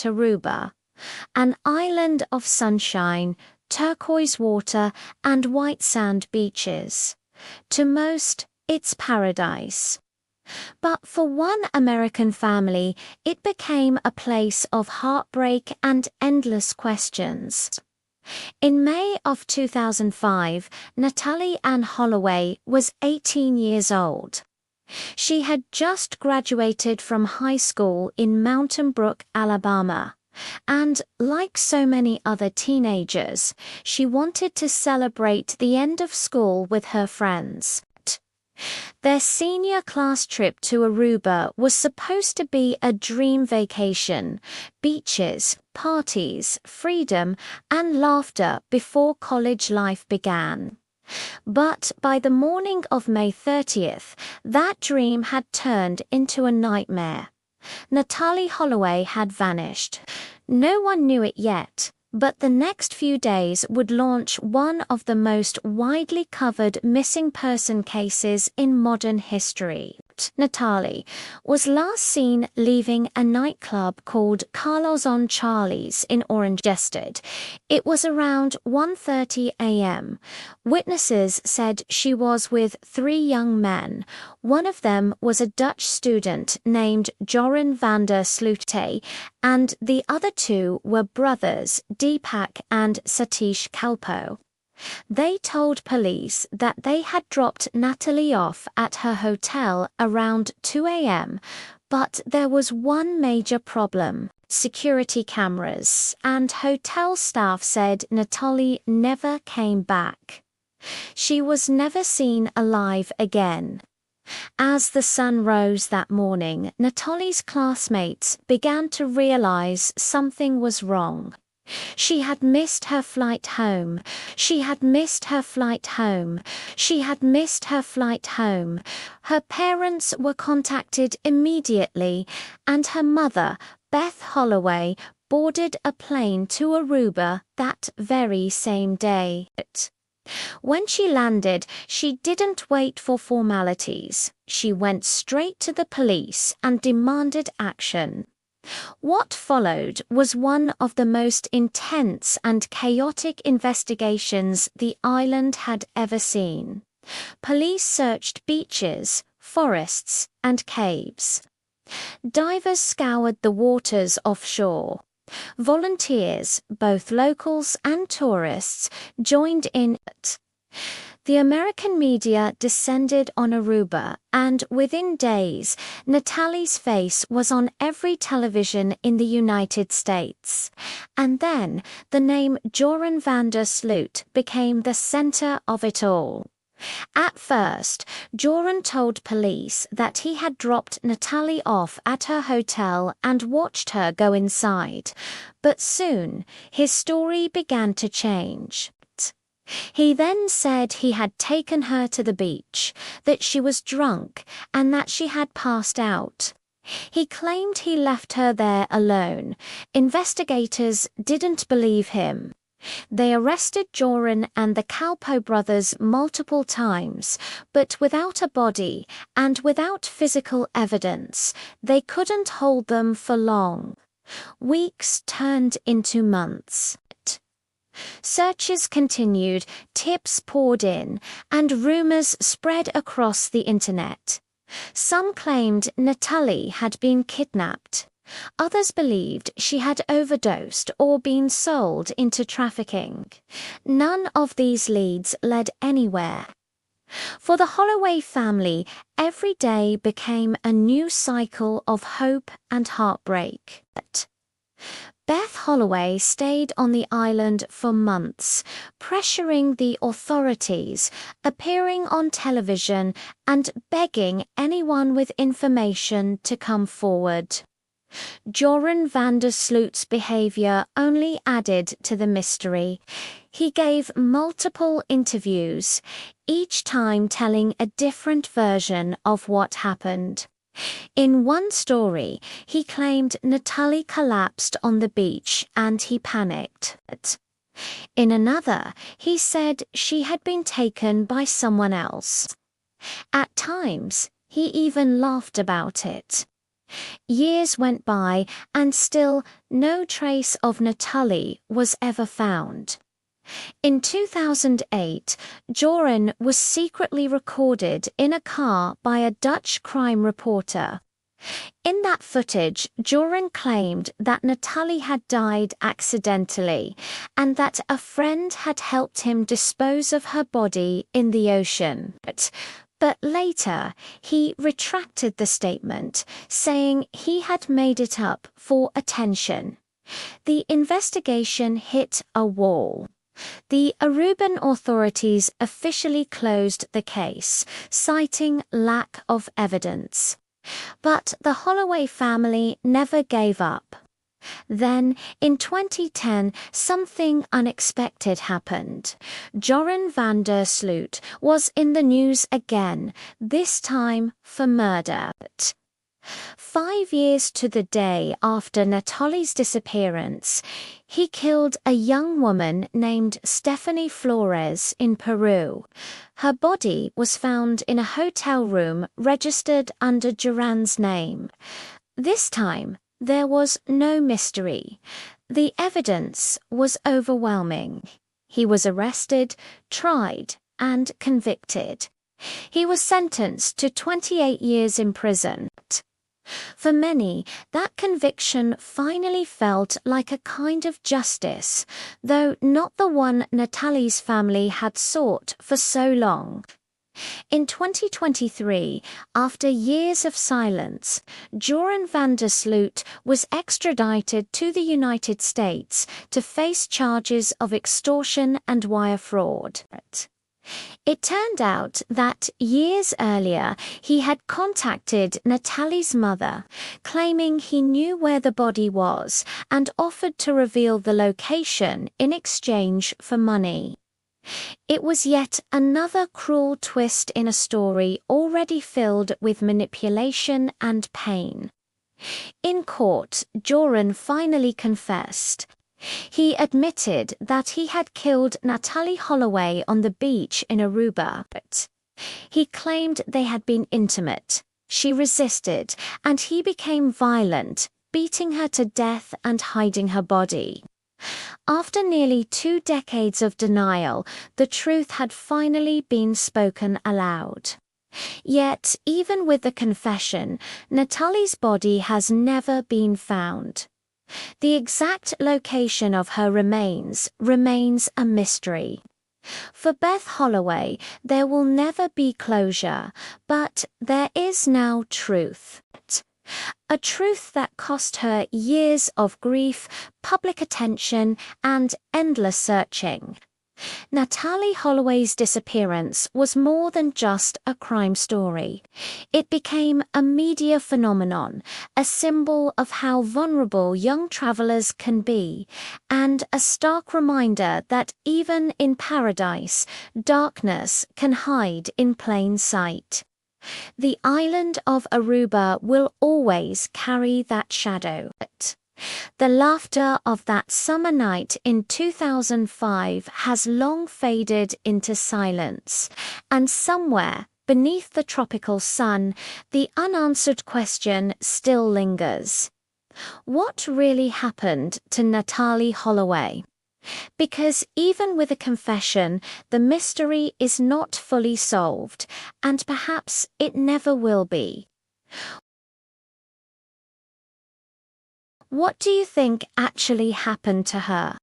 left Aruba, an island of sunshine, turquoise water, and white sand beaches. To most, it's paradise. But for one American family, it became a place of heartbreak and endless questions. In May of 2005, Natalee Holloway was 18 years old. She had just graduated from high school in Mountain Brook, Alabama, and, like so many other teenagers, she wanted to celebrate the end of school with her friends. Their senior class trip to Aruba was supposed to be a dream vacation: beaches, parties, freedom, and laughter before college life began. But by the morning of May 30th, that dream had turned into a nightmare. Natalee Holloway had vanished. No one knew it yet, but the next few days would launch one of the most widely covered missing person cases in modern history. Natalee was last seen leaving a nightclub called Carlos on Charlie's in Orange. It was around 1:30 a.m. Witnesses said she was with 3 young men. One of them was a Dutch student named Joran van der Sloot, and the other 2 were brothers Deepak and Satish Kalpo. They told police that they had dropped Natalee off at her hotel around 2 a.m., but there was one major problem: security cameras, and hotel staff said Natalee never came back. She was never seen alive again. As the sun rose that morning, Natalee's classmates began to realize something was wrong. She had missed her flight home. She had missed her flight home. She had missed her flight home. Her parents were contacted immediately, and her mother, Beth Holloway, boarded a plane to Aruba that very same day. When she landed, she didn't wait for formalities. She went straight to the police and demanded action. What followed was one of the most intense and chaotic investigations the island had ever seen. Police searched beaches, forests, and caves. Divers scoured the waters offshore. Volunteers, both locals and tourists, joined in. The American media descended on Aruba, and within days, Natalee's face was on every television in the United States. And then, the name Joran van der Sloot became the center of it all. At first, Joran told police that he had dropped Natalee off at her hotel and watched her go inside. But soon, his story began to change. He then said he had taken her to the beach, that she was drunk, and that she had passed out. He claimed he left her there alone. Investigators didn't believe him. They arrested Joran and the Kalpo brothers multiple times, but without a body and without physical evidence, they couldn't hold them for long. Weeks turned into months. Searches continued, tips poured in, and rumors spread across the internet. Some claimed Natalee had been kidnapped. Others believed she had overdosed or been sold into trafficking. None of these leads led anywhere. For the Holloway family, every day became a new cycle of hope and heartbreak. Beth Holloway stayed on the island for months, pressuring the authorities, appearing on television, and begging anyone with information to come forward. Joran van der Sloot's behavior only added to the mystery. He gave multiple interviews, each time telling a different version of what happened. In one story, he claimed Natalee collapsed on the beach and he panicked. In another, he said she had been taken by someone else. At times, he even laughed about it. Years went by, and still no trace of Natalee was ever found. In 2008, Joran was secretly recorded in a car by a Dutch crime reporter. In that footage, Joran claimed that Natalee had died accidentally and that a friend had helped him dispose of her body in the ocean. But later, he retracted the statement, saying he had made it up for attention. The investigation hit a wall. The Aruban authorities officially closed the case, citing lack of evidence. But the Holloway family never gave up. Then, in 2010, something unexpected happened. Joran van der Sloot was in the news again, this time for murder. 5 years to the day after Natalee's disappearance, he killed a young woman named Stephanie Flores in Peru. Her body was found in a hotel room registered under Joran's name. This time, there was no mystery. The evidence was overwhelming. He was arrested, tried, and convicted. He was sentenced to 28 years in prison. For many, that conviction finally felt like a kind of justice, though not the one Natalee's family had sought for so long. In 2023, after years of silence, Joran van der Sloot was extradited to the United States to face charges of extortion and wire fraud. It turned out that years earlier he had contacted Natalee's mother, claiming he knew where the body was and offered to reveal the location in exchange for money. It was yet another cruel twist in a story already filled with manipulation and pain. In court, Joran finally confessed. He admitted that he had killed Natalee Holloway on the beach in Aruba. He claimed they had been intimate. She resisted, and he became violent, beating her to death and hiding her body. After nearly 2 decades of denial, the truth had finally been spoken aloud. Yet, even with the confession, Natalee's body has never been found. The exact location of her remains remains a mystery. For Beth Holloway, there will never be closure, but there is now truth. A truth that cost her years of grief, public attention, and endless searching. Natalee Holloway's disappearance was more than just a crime story. It became a media phenomenon, a symbol of how vulnerable young travelers can be, and a stark reminder that even in paradise, darkness can hide in plain sight. The island of Aruba will always carry that shadow. The laughter of that summer night in 2005 has long faded into silence, and somewhere beneath the tropical sun, the unanswered question still lingers. What really happened to Natalee Holloway? Because even with a confession, the mystery is not fully solved, and perhaps it never will be. What do you think actually happened to her?